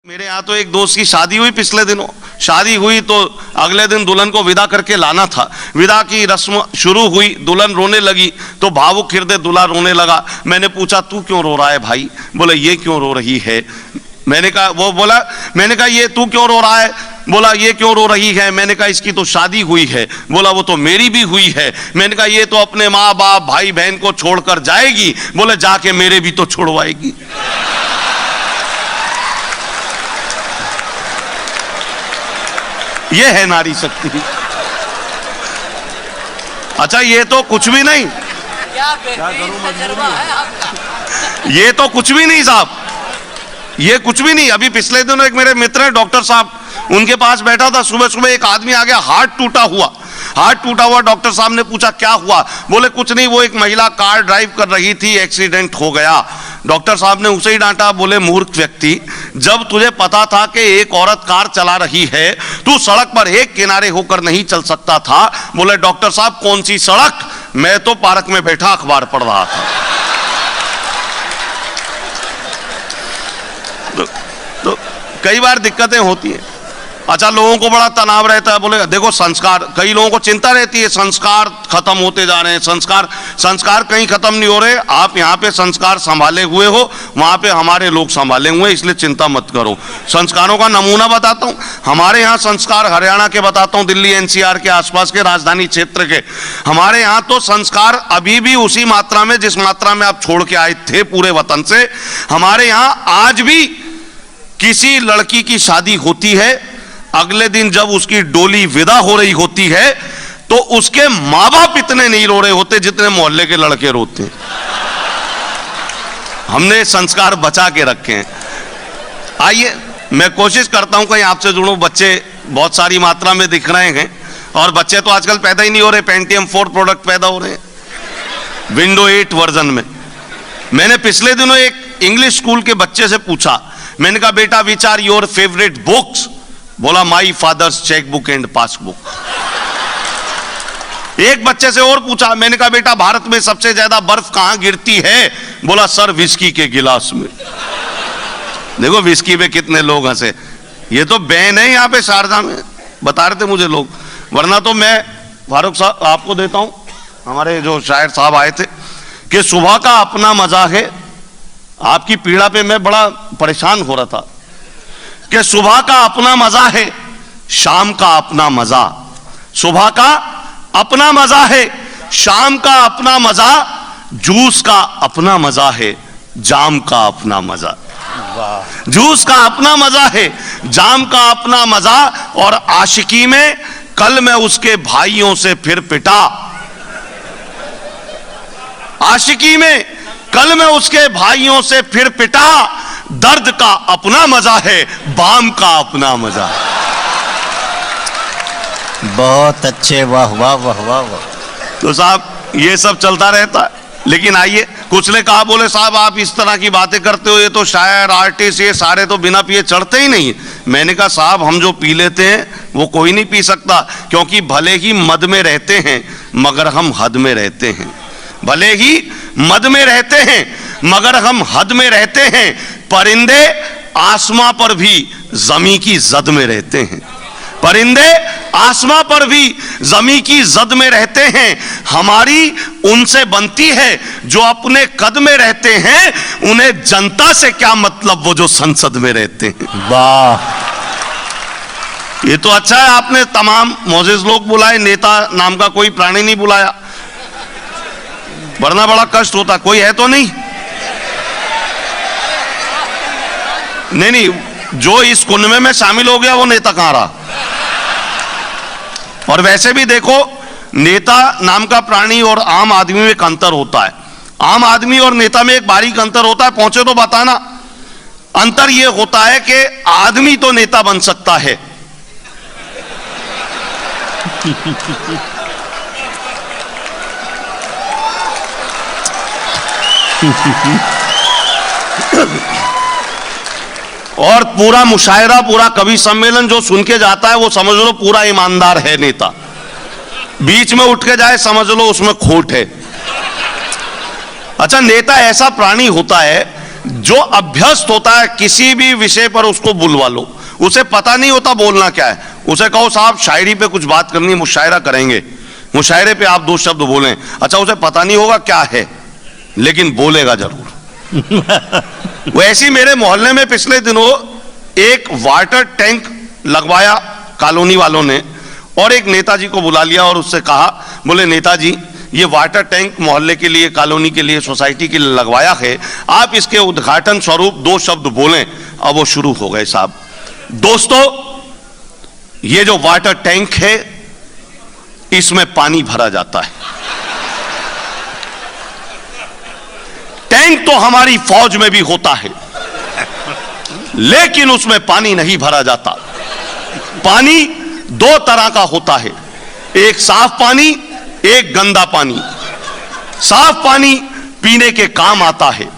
मेरे यहाँ तो एक दोस्त की शादी हुई पिछले दिनों। शादी हुई तो अगले दिन दुल्हन को विदा करके लाना था। विदा की रस्म शुरू हुई, दुल्हन रोने लगी तो भावुक हृदय दूल्हा रोने लगा। मैंने पूछा तू क्यों रो रहा है भाई? बोले ये क्यों रो रही है? मैंने कहा ये तू क्यों रो रहा है? बोला ये क्यों रो रही है? मैंने कहा इसकी तो शादी हुई है। बोला वो तो मेरी भी हुई है। मैंने कहा ये तो अपने माँ बाप भाई बहन को छोड़कर जाएगी। बोले जाके मेरे भी तो छोड़वाएगी। ये है नारी शक्ति। अच्छा ये तो कुछ भी नहीं, ये तो कुछ भी नहीं साहब, ये कुछ भी नहीं। अभी पिछले दिनों एक मेरे मित्र हैं डॉक्टर साहब, उनके पास बैठा था। सुबह सुबह एक आदमी आ गया, हार्ट टूटा हुआ। डॉक्टर साहब ने पूछा क्या हुआ? बोले कुछ नहीं, वो एक महिला कार ड्राइव कर रही थी, एक्सीडेंट हो गया। डॉक्टर साहब ने उसे ही डांटा। बोले मूर्ख व्यक्ति, जब तुझे पता था कि एक औरत कार चला रही है, तू सड़क पर एक किनारे होकर नहीं चल सकता था? बोले डॉक्टर साहब कौन सी सड़क, मैं तो पार्क में बैठा अखबार पढ़ रहा था। तो कई बार दिक्कतें होती हैं। अच्छा लोगों को बड़ा तनाव रहता है। बोले देखो संस्कार, कई लोगों को चिंता रहती है संस्कार खत्म होते जा रहे हैं। संस्कार कहीं खत्म नहीं हो रहे। आप यहाँ पे संस्कार संभाले हुए हो, वहाँ पे हमारे लोग संभाले हुए, इसलिए चिंता मत करो। संस्कारों का नमूना बताता हूँ। हमारे यहाँ संस्कार हरियाणा के बताता हूँ, दिल्ली एनसीआर के आसपास के राजधानी क्षेत्र के। हमारे यहाँ तो संस्कार अभी भी उसी मात्रा में जिस मात्रा में आप छोड़ के आए थे पूरे वतन से। हमारे यहाँ आज भी किसी लड़की की शादी होती है, अगले दिन जब उसकी डोली विदा हो रही होती है तो उसके माँ बाप इतने नहीं रो रहे होते जितने मोहल्ले के लड़के रोते हैं। हमने संस्कार बचा के रखे हैं। आइए मैं कोशिश करता हूं कहीं आपसे जुड़ूं। बच्चे बहुत सारी मात्रा में दिख रहे हैं और बच्चे तो आजकल पैदा ही नहीं हो रहे। पेंटियम 4 प्रोडक्ट पैदा हो रहे हैं विंडो 8 वर्जन में। मैंने पिछले दिनों एक इंग्लिश स्कूल के बच्चे से पूछा, मैंने कहा बेटा which are your favourite books? बोला my father's cheque book and passbook. एक बच्चे से और पूछा, मैंने कहा बेटा भारत में सबसे ज्यादा बर्फ कहां गिरती है? बोला सर विस्की के गिलास में। देखो विस्की पे कितने लोग हंसे। ये तो बैन है यहाँ पे शारजा में, बता रहे थे मुझे लोग। वरना तो मैं फारूक साहब आपको देता हूं, हमारे जो शायर साहब आए थे, कि सुबह का अपना मजा है। आपकी पीड़ा पे मैं बड़ा परेशान हो रहा था कि सुबह का अपना मजा है, शाम का अपना मजा। सुबह का अपना मजा है, शाम का अपना मजा, जूस का अपना मजा है, जाम का अपना मजा। जूस का अपना मजा है, जाम का अपना मजा। और आशिकी में कल मैं उसके भाइयों से फिर पिटा। आशिकी में कल मैं उसके भाइयों से फिर पिटा। दर्द का अपना मजा है, बाम का अपना मजा। बहुत अच्छे, वाह वाह वाह वाह वाह। तो साहब ये सब चलता रहता है। लेकिन आइए, कुछ ने कहा बोले साहब आप इस तरह की बातें करते हो, ये तो शायर आर्टिस्ट ये सारे तो बिना पिए चढ़ते ही नहीं। मैंने कहा साहब हम जो पी लेते हैं वो कोई नहीं पी सकता, क्योंकि भले ही मद में रहते हैं मगर हम हद में रहते हैं। भले ही मद में रहते हैं मगर हम हद में रहते हैं। परिंदे आसमां पर भी जमी की जद में रहते हैं। परिंदे आसमां पर भी जमी की जद में रहते हैं। हमारी उनसे बनती है जो अपने कद में रहते हैं। उन्हें जनता से क्या मतलब, वो जो संसद में रहते हैं। वाह, ये तो अच्छा है आपने तमाम मोजेज लोग बुलाए, नेता नाम का कोई प्राणी नहीं बुलाया, वरना बड़ा कष्ट होता। कोई है तो नहीं? नहीं, जो इस कुनबे में शामिल हो गया वो नेता कहां रहा? और वैसे भी देखो, नेता नाम का प्राणी और आम आदमी में एक अंतर होता है। आम आदमी और नेता में एक बारीक अंतर होता है, पहुंचे तो बताना। अंतर यह होता है कि आदमी तो नेता बन सकता है और पूरा मुशायरा, पूरा कवि सम्मेलन जो सुन के जाता है वो समझ लो पूरा ईमानदार है नेता। बीच में उठ के जाए समझ लो उसमें खोट है। अच्छा नेता ऐसा प्राणी होता है जो अभ्यस्त होता है किसी भी विषय पर उसको बुलवा लो, उसे पता नहीं होता बोलना क्या है, उसे कहो साहब शायरी पे कुछ बात करनी है, मुशायरा करेंगे, मुशायरे पे आप 2 शब्द बोलें, अच्छा उसे पता नहीं होगा क्या है लेकिन बोलेगा जरूर। वैसे मेरे मोहल्ले में पिछले दिनों एक वाटर टैंक लगवाया कॉलोनी वालों ने, और एक नेताजी को बुला लिया और उससे कहा, बोले नेताजी ये वाटर टैंक मोहल्ले के लिए, कॉलोनी के लिए, सोसाइटी के लिए लगवाया है, आप इसके उद्घाटन स्वरूप 2 शब्द बोलें। अब वो शुरू हो गए साहब। दोस्तों, ये जो वाटर टैंक है इसमें पानी भरा जाता है। टैंक तो हमारी फौज में भी होता है लेकिन उसमें पानी नहीं भरा जाता। पानी 2 तरह का होता है, एक साफ पानी, एक गंदा पानी। साफ पानी पीने के काम आता है,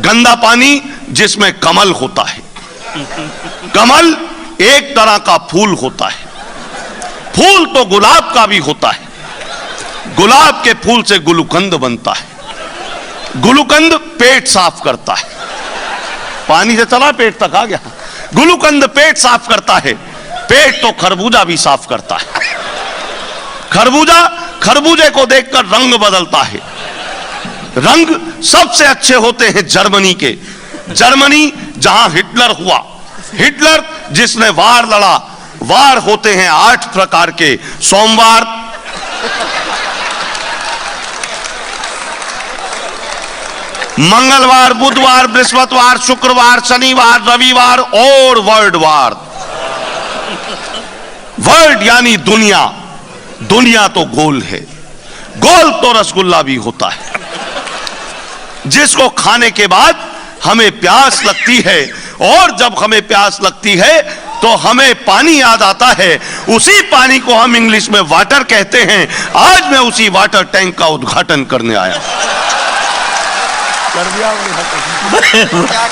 गंदा पानी जिसमें कमल होता है। कमल एक तरह का फूल होता है, फूल तो गुलाब का भी होता है, गुलाब के फूल से गुलकंद बनता है, गुलकंद पेट साफ करता है। पानी से चला पेट तक आ गया। गुलकंद पेट साफ करता है, पेट तो खरबूजा भी साफ करता है। खरबूजा, खरबूजे को देखकर रंग बदलता है। रंग सबसे अच्छे होते हैं जर्मनी के। जर्मनी जहां हिटलर हुआ, हिटलर जिसने वार लड़ा, वार होते हैं 8 प्रकार के। सोमवार, मंगलवार, बुधवार, बृहस्पतिवार, शुक्रवार, शनिवार, रविवार और वर्ल्ड वार। वर्ल्ड यानी दुनिया। दुनिया तो गोल है, गोल तो रसगुल्ला भी होता है जिसको खाने के बाद हमें प्यास लगती है, और जब हमें प्यास लगती है तो हमें पानी याद आता है। उसी पानी को हम इंग्लिश में वाटर कहते हैं। आज मैं उसी वाटर टैंक का उद्घाटन करने आया। कर दिया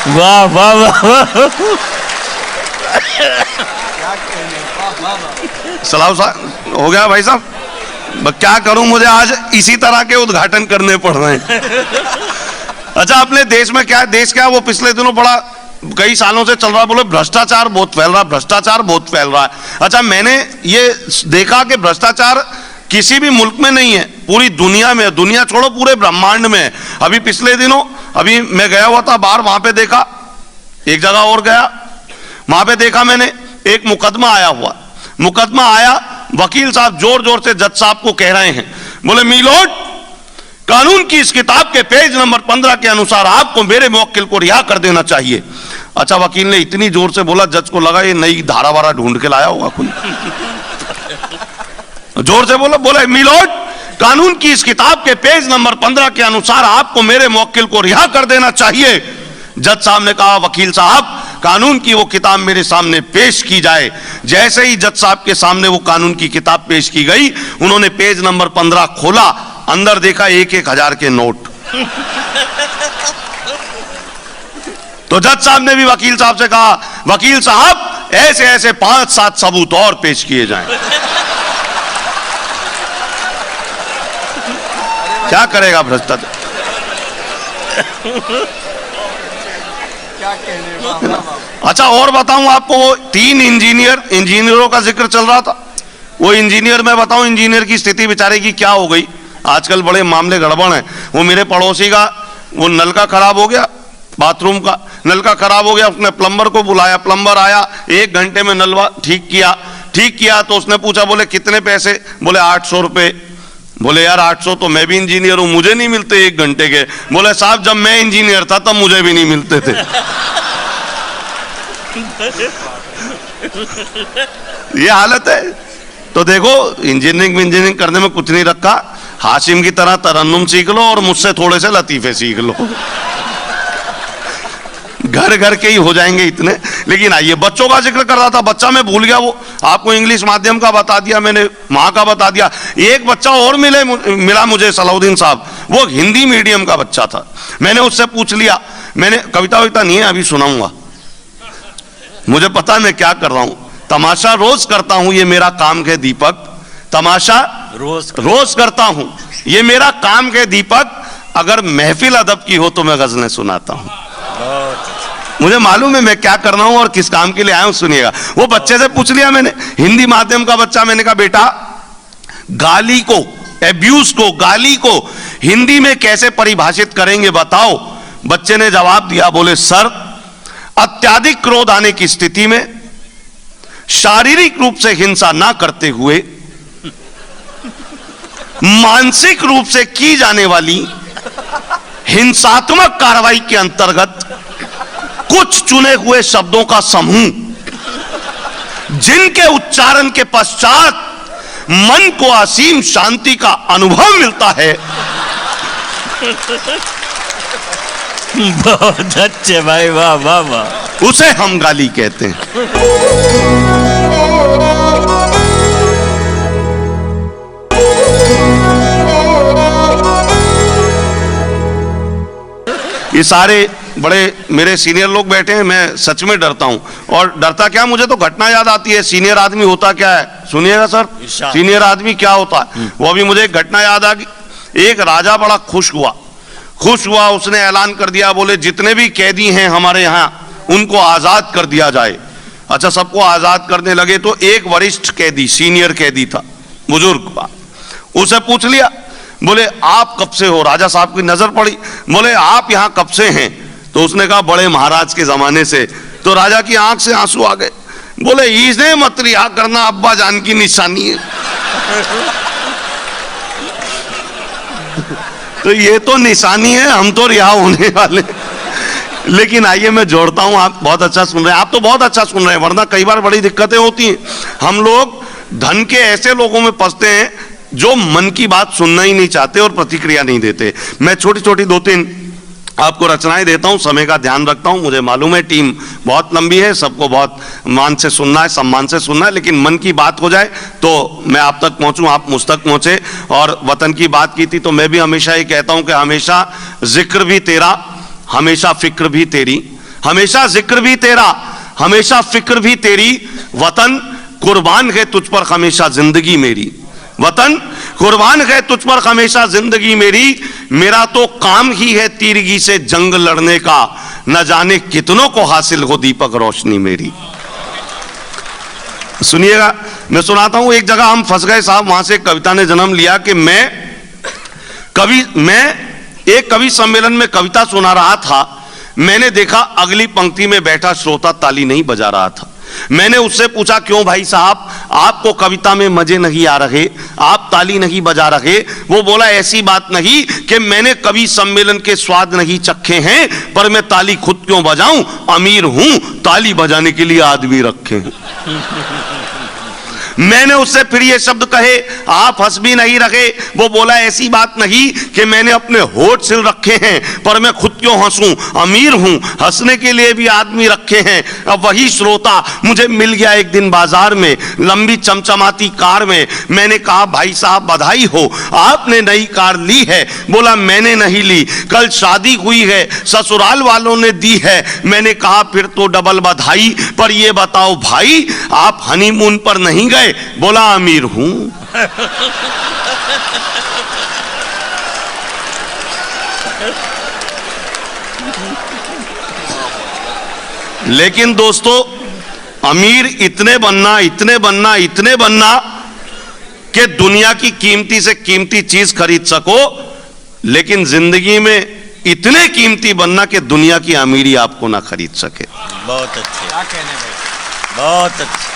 वाह वाह वाह। सलाम साहब हो गया भाई साहब। क्या करूं, मुझे आज इसी तरह के उद्घाटन करने पड़ रहे हैं। अच्छा, अपने देश में क्या है, देश क्या है, वो पिछले दिनों बड़ा कई सालों से चल रहा है, बोले भ्रष्टाचार बहुत फैल रहा है, भ्रष्टाचार बहुत फैल रहा है। अच्छा, मैंने ये देखा कि भ्रष्टाचार किसी भी मुल्क में नहीं है, पूरी दुनिया में, दुनिया छोड़ो पूरे ब्रह्मांड में। अभी पिछले दिनों अभी मैं गया हुआ था बाहर, वहां पे देखा, एक जगह और गया, वहां पे देखा मैंने एक मुकदमा आया हुआ। मुकदमा आया, वकील साहब जोर जोर से जज साहब को कह रहे हैं, बोले मीलोड, कानून की इस किताब के पेज नंबर 15 के अनुसार आपको मेरे मुवक्किल को रिहा कर देना चाहिए। अच्छा, वकील ने इतनी जोर से बोला, जज को लगा ये नई धारा वारा ढूंढ के लाया होगा कोई। जोर से बोले मीलोड, कानून की इस किताब के पेज नंबर 15 के अनुसार आपको मेरे मुवक्किल को रिहा कर देना चाहिए। जज साहब ने कहा, वकील साहब कानून की वो किताब मेरे सामने पेश की जाए। जैसे ही जज साहब के सामने वो कानून की किताब पेश की गई, उन्होंने पेज नंबर 15 खोला, अंदर देखा 1-1 के नोट। तो जज साहब ने भी वकील साहब से कहा, वकील साहब ऐसे ऐसे 5-7 सबूत और पेश किए जाएं। क्या करेगा भ्रष्टाचार। अच्छा, और बताऊं आपको, वो 3 इंजीनियरों का जिक्र चल रहा था। वो इंजीनियर, मैं बताऊं इंजीनियर की स्थिति बेचारे की क्या हो गई। आजकल बड़े मामले गड़बड़ हैं। वो मेरे पड़ोसी का वो नल का खराब हो गया, बाथरूम का नल का खराब हो गया, उसने प्लम्बर को बुलाया, प्लम्बर आया, 1 घंटे में नल ठीक किया। तो उसने पूछा, बोले कितने पैसे, बोले 800 रुपए। बोले यार 800 तो मैं भी इंजीनियर हूं, मुझे नहीं मिलते 1 घंटे के। बोले साहब जब मैं इंजीनियर था तब मुझे भी नहीं मिलते थे। ये हालत है। तो देखो, इंजीनियरिंग करने में कुछ नहीं रखा। हाशिम की तरह तरन्नुम सीख लो और मुझसे थोड़े से लतीफे सीख लो, घर घर के ही हो जाएंगे इतने। लेकिन आइए, बच्चों का जिक्र कर रहा था, बच्चा मैं भूल गया, वो आपको इंग्लिश माध्यम का बता दिया मैंने, वहां का बता दिया। एक बच्चा और मिला मुझे, सलाउद्दीन साहब, वो हिंदी मीडियम का बच्चा था। मैंने उससे पूछ लिया, मैंने कविता नहीं है अभी सुनाऊंगा, मुझे पता है मैं क्या कर रहा हूं। तमाशा रोज करता हूं, ये मेरा काम है दीपक। तमाशा रोज करता हूं, ये मेरा काम है दीपक। अगर महफिल अदब की हो तो मैं गजलें सुनाता हूं। मुझे मालूम है मैं क्या कर रहा हूं और किस काम के लिए आया हूं, सुनिएगा। वो बच्चे से पूछ लिया मैंने, हिंदी माध्यम का बच्चा, मैंने कहा बेटा गाली को, एब्यूज को, गाली को हिंदी में कैसे परिभाषित करेंगे बताओ। बच्चे ने जवाब दिया, बोले सर अत्याधिक क्रोध आने की स्थिति में शारीरिक रूप से हिंसा ना करते हुए मानसिक रूप से की जाने वाली हिंसात्मक कार्रवाई के अंतर्गत कुछ चुने हुए शब्दों का समूह, जिनके उच्चारण के पश्चात मन को असीम शांति का अनुभव मिलता है, बहुत अच्छे भाई, वाह वाह वाह, उसे हम गाली कहते हैं। ये सारे बड़े मेरे सीनियर लोग बैठे हैं, मैं सच में डरता हूं। और डरता क्या, मुझे तो घटना याद आती है। सीनियर आदमी होता क्या है, सुनिएगा सर, सीनियर आदमी क्या होता है वो अभी मुझे एक घटना याद आ गई। एक राजा बड़ा खुश हुआ, उसने ऐलान कर दिया, बोले जितने भी कैदी हैं हमारे यहाँ उनको आजाद कर दिया जाए। अच्छा, सबको आजाद करने लगे तो एक वरिष्ठ कैदी, सीनियर कैदी था, बुजुर्ग, उसे पूछ लिया, बोले आप कब से हो। राजा साहब की नजर पड़ी, बोले आप यहां कब से हैं। तो उसने कहा बड़े महाराज के जमाने से। तो राजा की आंख से आंसू आ गए, बोले इसे मत रिहा करना, अब्बा जान की निशानी है। तो ये तो निशानी है, हम तो रिहा होने वाले। लेकिन आइए मैं जोड़ता हूं, आप बहुत अच्छा सुन रहे हैं, आप तो बहुत अच्छा सुन रहे हैं, वरना कई बार बड़ी दिक्कतें होती हैं। हम लोग धन के ऐसे लोगों में फंसते हैं जो मन की बात सुनना ही नहीं चाहते और प्रतिक्रिया नहीं देते। मैं छोटी छोटी 2-3 आपको रचनाएं देता हूं, समय का ध्यान रखता हूं। मुझे मालूम है टीम बहुत लंबी है, सबको बहुत मान से सुनना है, सम्मान से सुनना है, लेकिन मन की बात हो जाए तो मैं आप तक पहुंचूं, आप मुझ तक पहुंचे। और वतन की बात की थी तो मैं भी हमेशा ये कहता हूं कि हमेशा जिक्र भी तेरा, हमेशा फिक्र भी तेरी, हमेशा जिक्र भी तेरा, हमेशा फिक्र भी तेरी। वतन कुर्बान है तुझ पर हमेशा जिंदगी मेरी, वतन कुर्बान है तुझ पर हमेशा जिंदगी मेरी। मेरा तो काम ही है तीरगी से जंग लड़ने का, न जाने कितनों को हासिल हो दीपक रोशनी मेरी। सुनिएगा, मैं सुनाता हूं। एक जगह हम फंस गए साहब, वहां से कविता ने जन्म लिया कि मैं एक कवि सम्मेलन में कविता सुना रहा था। मैंने देखा अगली पंक्ति में बैठा श्रोता ताली नहीं बजा रहा था। मैंने उससे पूछा क्यों भाई साहब, आपको कविता में मजे नहीं आ रहे, आप ताली नहीं बजा रहे। वो बोला ऐसी बात नहीं कि मैंने कवि सम्मेलन के स्वाद नहीं चखे हैं, पर मैं ताली खुद क्यों बजाऊं, अमीर हूं, ताली बजाने के लिए आदमी रखे हैं। मैंने उससे फिर ये शब्द कहे, आप हंस भी नहीं रहे। वो बोला ऐसी बात नहीं कि मैंने अपने होठ सिल रखे हैं, पर मैं खुद क्यों हंसूं, अमीर हूं, हंसने के लिए भी आदमी रखे हैं। अब वही श्रोता मुझे मिल गया एक दिन बाजार में, लंबी चमचमाती कार में। मैंने कहा भाई साहब बधाई हो, आपने नई कार ली है। बोला मैंने नहीं ली, कल शादी हुई है, ससुराल वालों ने दी है। मैंने कहा फिर तो डबल बधाई, पर ये बताओ भाई आप हनीमून पर नहीं गए। बोला अमीर हूं। लेकिन दोस्तों अमीर इतने बनना, इतने बनना, इतने बनना कि दुनिया की कीमती से कीमती चीज खरीद सको, लेकिन जिंदगी में इतने कीमती बनना कि दुनिया की अमीरी आपको ना खरीद सके। बहुत अच्छे, क्या कहने भाई, बहुत अच्छे।